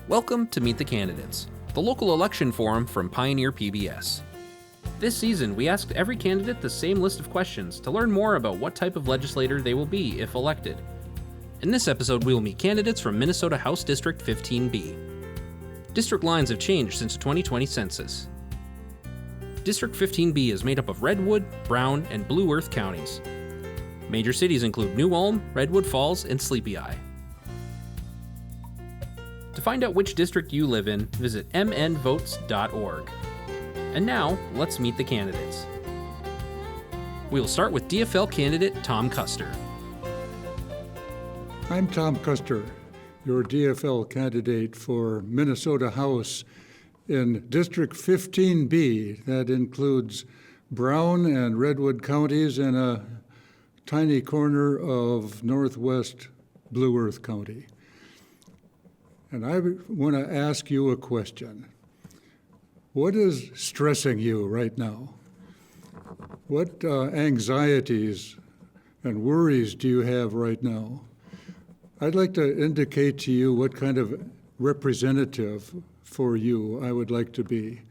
Welcome to Meet the Candidates, the local election forum from Pioneer PBS. This season, we asked every candidate the same list of questions to learn more about what type of legislator they will be if elected. In this episode, we will meet candidates from Minnesota House District 15B. District lines have changed since the 2020 census. District 15B is made up of Redwood, Brown, and Blue Earth counties. Major cities include New Ulm, Redwood Falls, and Sleepy Eye. To find out which district you live in, visit mnvotes.org. And now, let's meet the candidates. We will start with DFL candidate Tom Custer. I'm Tom Custer, your DFL candidate for Minnesota House in District 15B. That includes Brown and Redwood counties and a tiny corner of northwest Blue Earth County. And I want to ask you a question. What is stressing you right now? What anxieties and worries do you have right now? I'd like to indicate to you what kind of representative for you I would like to be.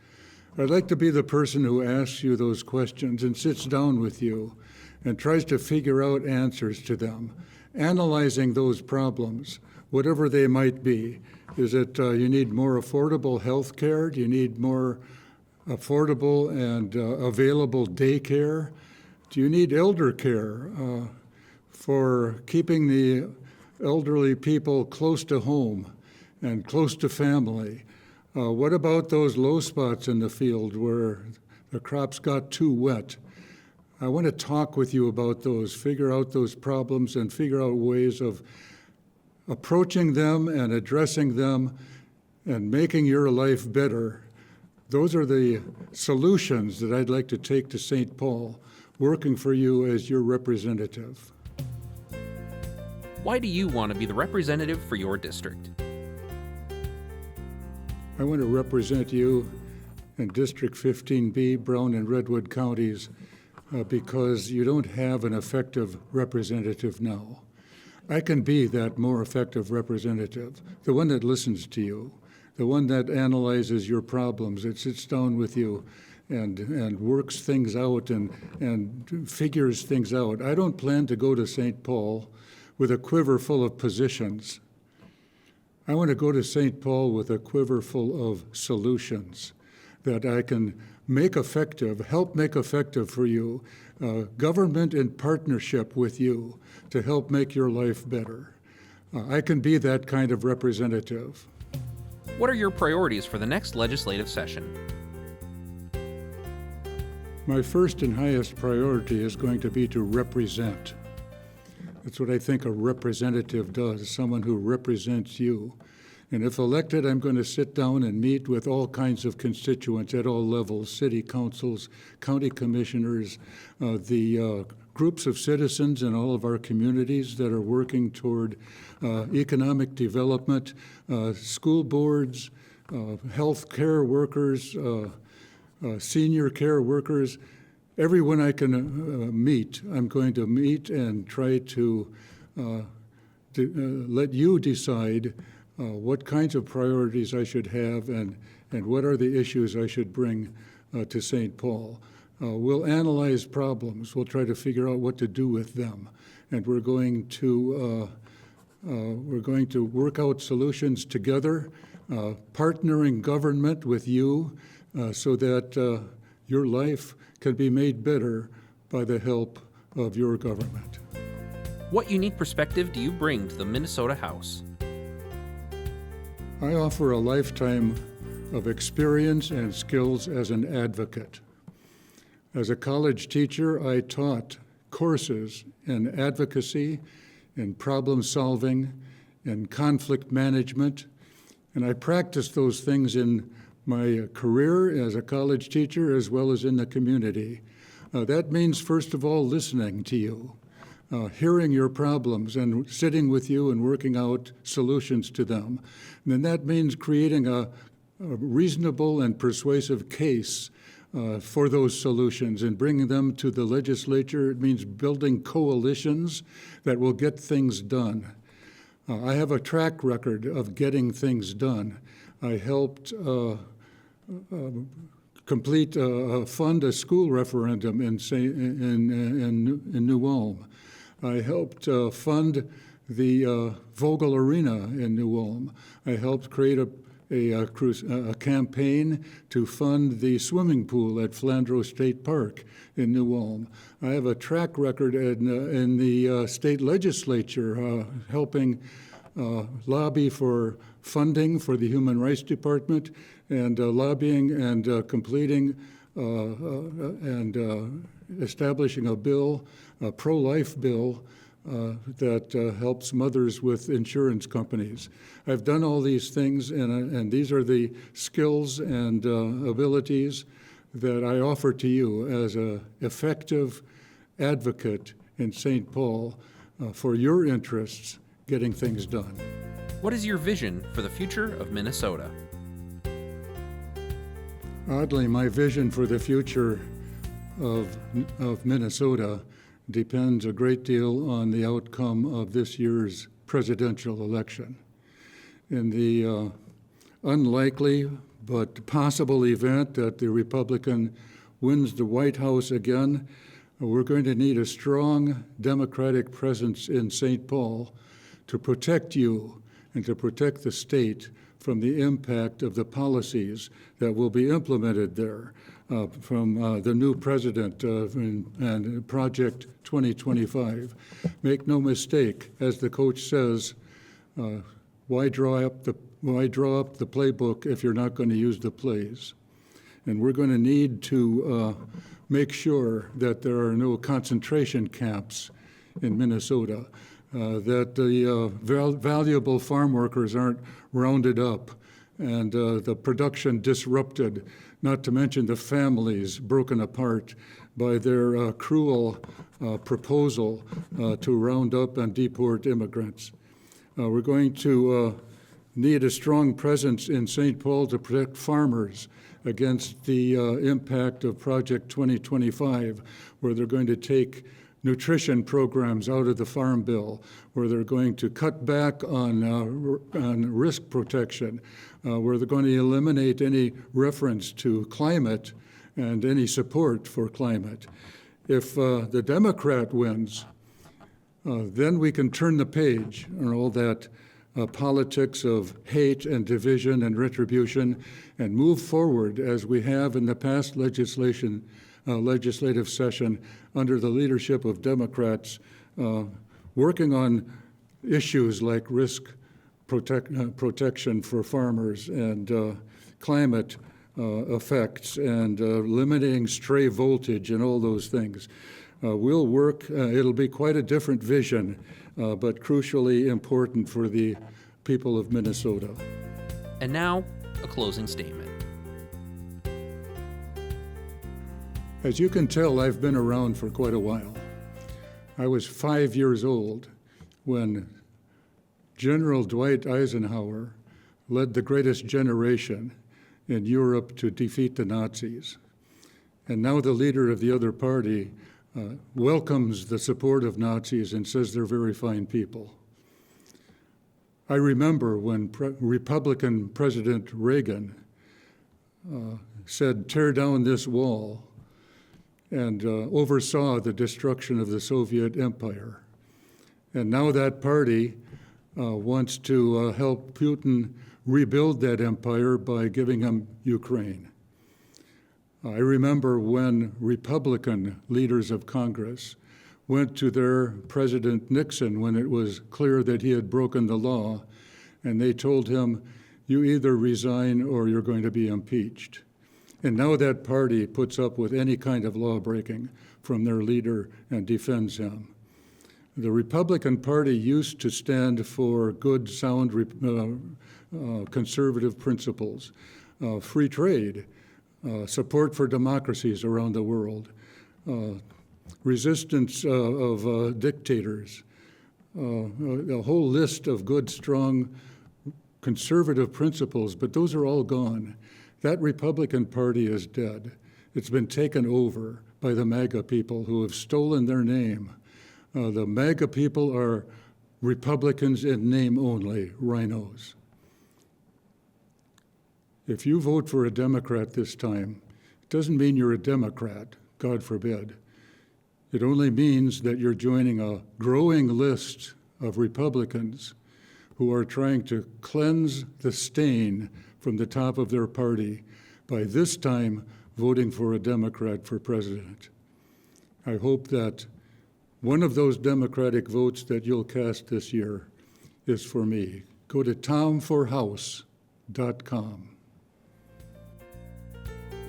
I'd like to be the person who asks you those questions and sits down with you and tries to figure out answers to them, analyzing those problems, whatever they might be. Is it you need more affordable health care? Do you need more affordable and available daycare? Do you need elder care for keeping the elderly people close to home and close to family? What about those low spots in the field where the crops got too wet? I want to talk with you about those, figure out those problems and figure out ways of approaching them and addressing them and making your life better. Those are the solutions that I'd like to take to St. Paul, working for you as your representative. Why do you want to be the representative for your district? I want to represent you in District 15B, Brown and Redwood counties, because you don't have an effective representative now. I can be that more effective representative, the one that listens to you, the one that analyzes your problems, that sits down with you and works things out and figures things out. I don't plan to go to St. Paul with a quiver full of positions. I want to go to St. Paul with a quiver full of solutions that I can make effective, help make effective for you, government in partnership with you to help make your life better. I can be that kind of representative. What are your priorities for the next legislative session? My first and highest priority is going to be to represent. That's what I think a representative does, someone who represents you. And if elected, I'm going to sit down and meet with all kinds of constituents at all levels, city councils, county commissioners, the groups of citizens in all of our communities that are working toward economic development, school boards, health care workers, senior care workers. Everyone I can meet, I'm going to meet and try to let you decide what kinds of priorities I should have and what are the issues I should bring to St. Paul. We'll analyze problems. We'll try to figure out what to do with them. And we're going to work out solutions together, partnering government with you so that your life can be made better by the help of your government. What unique perspective do you bring to the Minnesota House? I offer a lifetime of experience and skills as an advocate. As a college teacher, I taught courses in advocacy, in problem solving, in conflict management, and I practiced those things in my career as a college teacher as well as in the community. That means, first of all, listening to you, hearing your problems and sitting with you and working out solutions to them. And then that means creating a reasonable and persuasive case for those solutions and bringing them to the legislature. It means building coalitions that will get things done. I have a track record of getting things done. I helped fund a school referendum in New Ulm. I helped fund the Vogel Arena in New Ulm. I helped create a campaign to fund the swimming pool at Flandreau State Park in New Ulm. I have a track record in the state legislature helping lobby for funding for the Human Rights Department and lobbying and completing and establishing a bill, a pro-life bill, that helps mothers with insurance companies. I've done all these things, and these are the skills and abilities that I offer to you as an effective advocate in St. Paul for your interests getting things done. What is your vision for the future of Minnesota? Oddly, my vision for the future of Minnesota depends a great deal on the outcome of this year's presidential election. In the unlikely but possible event that the Republican wins the White House again, we're going to need a strong Democratic presence in St. Paul to protect you and to protect the state from the impact of the policies that will be implemented there from the new president and Project 2025. Make no mistake, as the coach says, why draw up the playbook if you're not going to use the plays? And we're going to need to make sure that there are no concentration camps in Minnesota, that the valuable farm workers aren't rounded up and the production disrupted, not to mention the families broken apart by their cruel proposal to round up and deport immigrants. We're going to need a strong presence in St. Paul to protect farmers against the impact of Project 2025, where they're going to take nutrition programs out of the Farm Bill, where they're going to cut back on risk protection, where they're going to eliminate any reference to climate and any support for climate. If the Democrat wins, then we can turn the page on all that politics of hate and division and retribution and move forward as we have in the past legislative session under the leadership of Democrats, working on issues like risk protection for farmers and climate effects and limiting stray voltage and all those things. We'll work, it'll be quite a different vision, but crucially important for the people of Minnesota. And now, a closing statement. As you can tell, I've been around for quite a while. I was 5 years old when General Dwight Eisenhower led the greatest generation in Europe to defeat the Nazis. And now the leader of the other party welcomes the support of Nazis and says they're very fine people. I remember when Republican President Reagan said, "Tear down this wall," and oversaw the destruction of the Soviet Empire. And now that party wants to help Putin rebuild that empire by giving him Ukraine. I remember when Republican leaders of Congress went to their President Nixon when it was clear that he had broken the law, and they told him, "You either resign or you're going to be impeached." And now that party puts up with any kind of law breaking from their leader and defends him. The Republican Party used to stand for good, sound, conservative principles, free trade, support for democracies around the world, resistance of dictators, a whole list of good, strong, conservative principles, but those are all gone. That Republican Party is dead. It's been taken over by the MAGA people who have stolen their name. The MAGA people are Republicans in name only, rhinos. If you vote for a Democrat this time, it doesn't mean you're a Democrat, God forbid. It only means that you're joining a growing list of Republicans who are trying to cleanse the stain from the top of their party by this time voting for a Democrat for president. I hope that one of those Democratic votes that you'll cast this year is for me. Go to tomforhouse.com.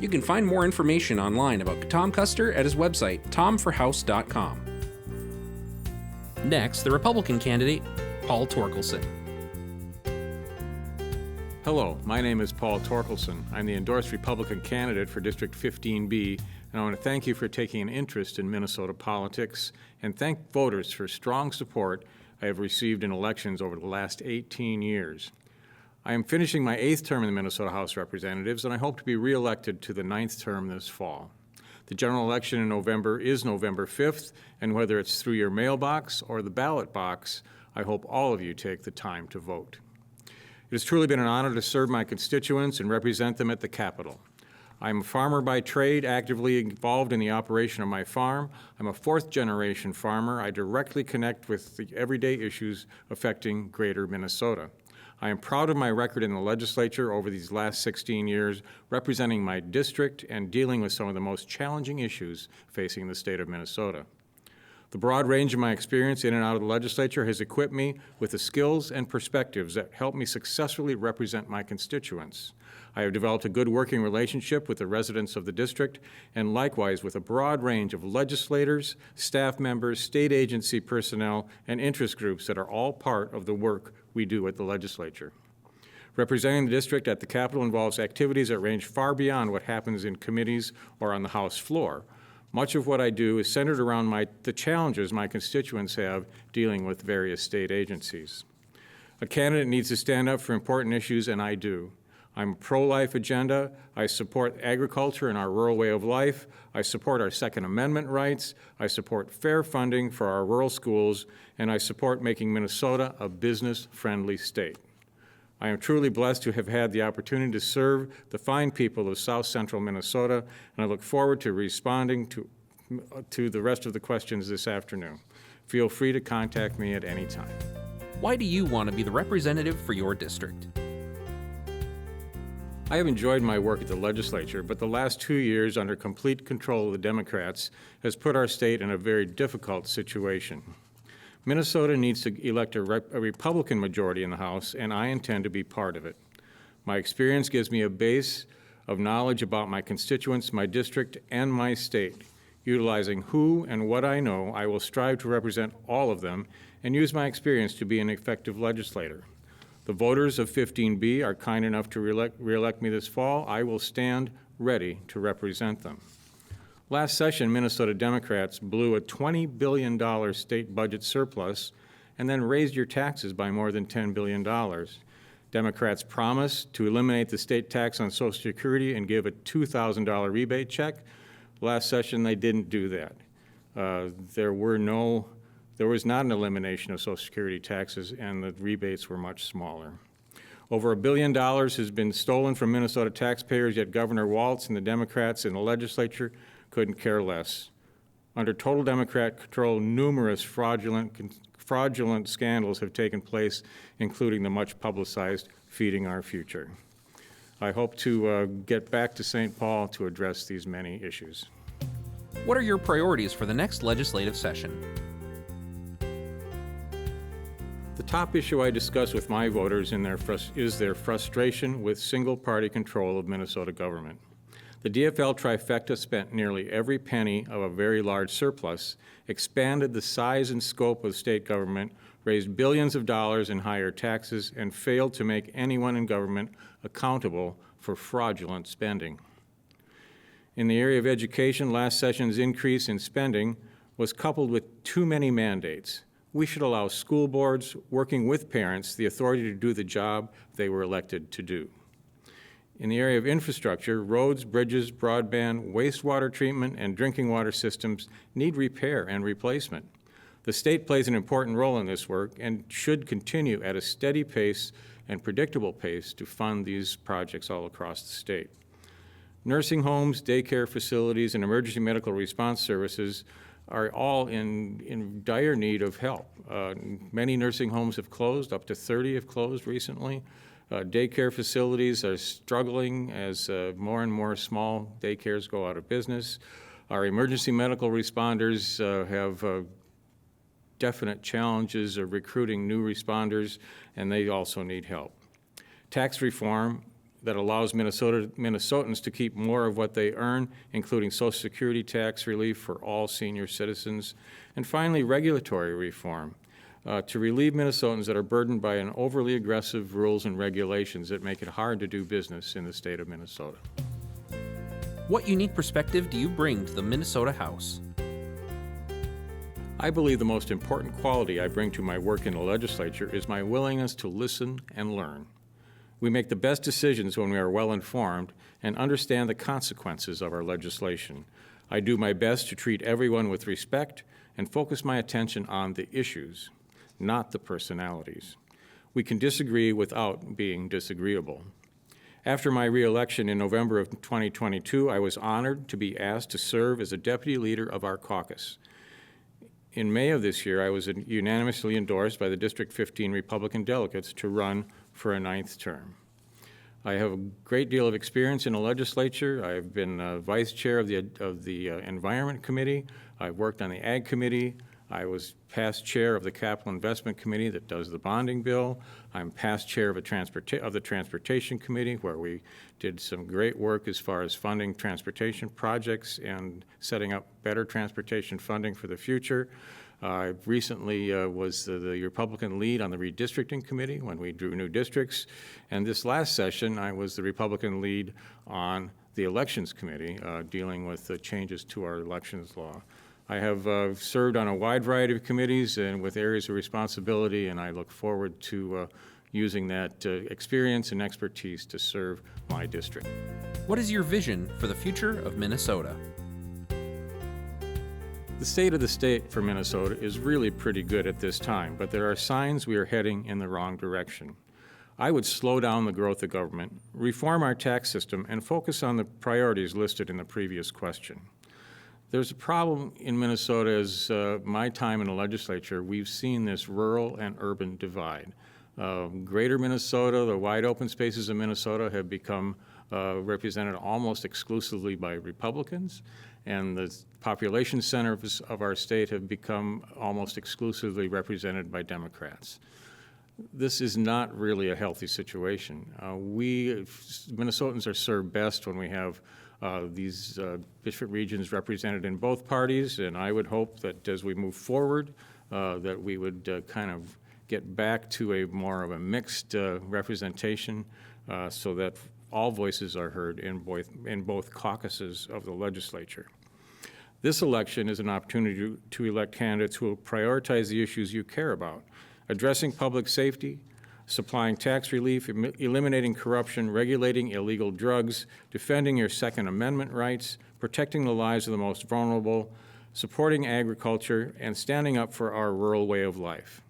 You can find more information online about Tom Custer at his website, tomforhouse.com. Next, the Republican candidate, Paul Torkelson. Hello, my name is Paul Torkelson. I'm the endorsed Republican candidate for District 15B, and I want to thank you for taking an interest in Minnesota politics and thank voters for strong support I have received in elections over the last 18 years. I am finishing my 8th term in the Minnesota House of Representatives, and I hope to be reelected to the 9th term this fall. The general election in November is November 5th, and whether it's through your mailbox or the ballot box, I hope all of you take the time to vote. It has truly been an honor to serve my constituents and represent them at the Capitol. I'm a farmer by trade, actively involved in the operation of my farm. I'm a 4th-generation farmer. I directly connect with the everyday issues affecting greater Minnesota. I am proud of my record in the legislature over these last 16 years, representing my district and dealing with some of the most challenging issues facing the state of Minnesota. The broad range of my experience in and out of the legislature has equipped me with the skills and perspectives that help me successfully represent my constituents. I have developed a good working relationship with the residents of the district and likewise with a broad range of legislators, staff members, state agency personnel, and interest groups that are all part of the work we do at the legislature. Representing the district at the Capitol involves activities that range far beyond what happens in committees or on the House floor. Much of what I do is centered around the challenges my constituents have dealing with various state agencies. A candidate needs to stand up for important issues, and I do. I'm a pro-life agenda. I support agriculture and our rural way of life. I support our Second Amendment rights. I support fair funding for our rural schools, and I support making Minnesota a business-friendly state. I am truly blessed to have had the opportunity to serve the fine people of South Central Minnesota, and I look forward to responding to the rest of the questions this afternoon. Feel free to contact me at any time. Why do you want to be the representative for your district? I have enjoyed my work at the legislature, but the last 2 years under complete control of the Democrats has put our state in a very difficult situation. Minnesota needs to elect a Republican majority in the House, and I intend to be part of it. My experience gives me a base of knowledge about my constituents, my district, and my state. Utilizing who and what I know, I will strive to represent all of them and use my experience to be an effective legislator. The voters of 15B are kind enough to reelect me this fall. I will stand ready to represent them. Last session, Minnesota Democrats blew a $20 billion state budget surplus and then raised your taxes by more than $10 billion. Democrats promised to eliminate the state tax on Social Security and give a $2,000 rebate check. Last session, they didn't do that. There was not an elimination of Social Security taxes, and the rebates were much smaller. Over $1 billion has been stolen from Minnesota taxpayers, yet Governor Walz and the Democrats in the legislature couldn't care less. Under total Democrat control, numerous fraudulent scandals have taken place, including the much publicized Feeding Our Future. I hope to get back to St. Paul to address these many issues. What are your priorities for the next legislative session? The top issue I discuss with my voters is their frustration with single-party control of Minnesota government. The DFL trifecta spent nearly every penny of a very large surplus, expanded the size and scope of state government, raised billions of dollars in higher taxes, and failed to make anyone in government accountable for fraudulent spending. In the area of education, last session's increase in spending was coupled with too many mandates. We should allow school boards, working with parents, the authority to do the job they were elected to do. In the area of infrastructure, roads, bridges, broadband, wastewater treatment, and drinking water systems need repair and replacement. The state plays an important role in this work and should continue at a steady pace and predictable pace to fund these projects all across the state. Nursing homes, daycare facilities, and emergency medical response services are all in dire need of help. Many nursing homes have closed, up to 30 have closed recently. Daycare facilities are struggling as more and more small daycares go out of business. Our emergency medical responders have definite challenges of recruiting new responders, and they also need help. Tax reform that allows Minnesotans to keep more of what they earn, including Social Security tax relief for all senior citizens. And finally, regulatory reform to relieve Minnesotans that are burdened by an overly aggressive rules and regulations that make it hard to do business in the state of Minnesota. What unique perspective do you bring to the Minnesota House? I believe the most important quality I bring to my work in the legislature is my willingness to listen and learn. We make the best decisions when we are well informed and understand the consequences of our legislation. I do my best to treat everyone with respect and focus my attention on the issues, not the personalities. We can disagree without being disagreeable. After my reelection in November of 2022, I was honored to be asked to serve as a deputy leader of our caucus. In May of this year, I was unanimously endorsed by the District 15 Republican delegates to run for a 9th term. I have a great deal of experience in the legislature. I've been vice chair of the Environment Committee. I've worked on the Ag Committee. I was past chair of the Capital Investment Committee that does the bonding bill. I'm past chair of the Transportation Committee, where we did some great work as far as funding transportation projects and setting up better transportation funding for the future. I recently was the Republican lead on the redistricting committee when we drew new districts. And this last session, I was the Republican lead on the elections committee dealing with the changes to our elections law. I have served on a wide variety of committees and with areas of responsibility, and I look forward to using that experience and expertise to serve my district. What is your vision for the future of Minnesota? The state of the state for Minnesota is really pretty good at this time, but there are signs we are heading in the wrong direction. I would slow down the growth of government, reform our tax system, and focus on the priorities listed in the previous question. There's a problem in Minnesota as my time in the legislature, we've seen this rural and urban divide. Greater Minnesota, the wide open spaces of Minnesota have become represented almost exclusively by Republicans, and the population centers of our state have become almost exclusively represented by Democrats. This is not really a healthy situation. We Minnesotans are served best when we have these different regions represented in both parties, and I would hope that as we move forward that we would kind of get back to a more of a mixed representation so that all voices are heard in both caucuses of the legislature. This election is an opportunity to elect candidates who will prioritize the issues you care about: addressing public safety, supplying tax relief, eliminating corruption, regulating illegal drugs, defending your Second Amendment rights, protecting the lives of the most vulnerable, supporting agriculture, and standing up for our rural way of life.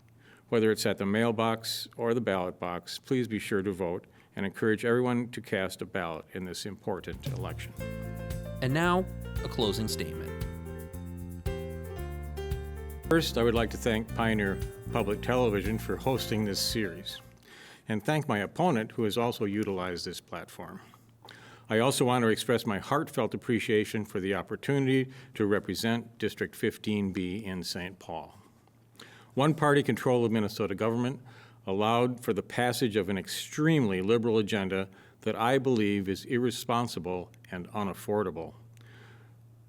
Whether it's at the mailbox or the ballot box, please be sure to vote and encourage everyone to cast a ballot in this important election. And now, a closing statement. First, I would like to thank Pioneer Public Television for hosting this series, and thank my opponent who has also utilized this platform. I also want to express my heartfelt appreciation for the opportunity to represent District 15B in St. Paul. One-party control of Minnesota government allowed for the passage of an extremely liberal agenda that I believe is irresponsible and unaffordable.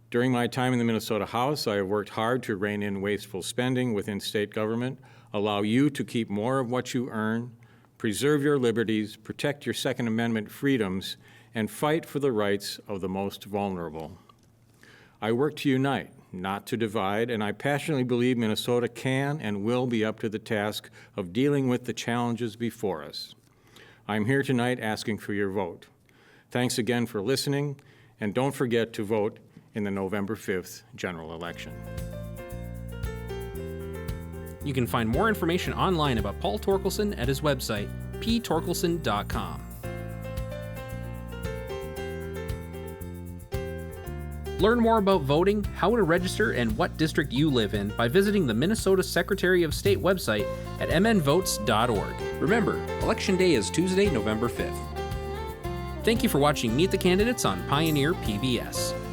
During my time in the Minnesota House, I have worked hard to rein in wasteful spending within state government, allow you to keep more of what you earn, preserve your liberties, protect your Second Amendment freedoms, and fight for the rights of the most vulnerable. I work to unite, not to divide, and I passionately believe Minnesota can and will be up to the task of dealing with the challenges before us. I'm here tonight asking for your vote. Thanks again for listening, and don't forget to vote in the November 5th general election. You can find more information online about Paul Torkelson at his website, ptorkelson.com. Learn more about voting, how to register, and what district you live in by visiting the Minnesota Secretary of State website at mnvotes.org. Remember, Election Day is Tuesday, November 5th. Thank you for watching Meet the Candidates on Pioneer PBS.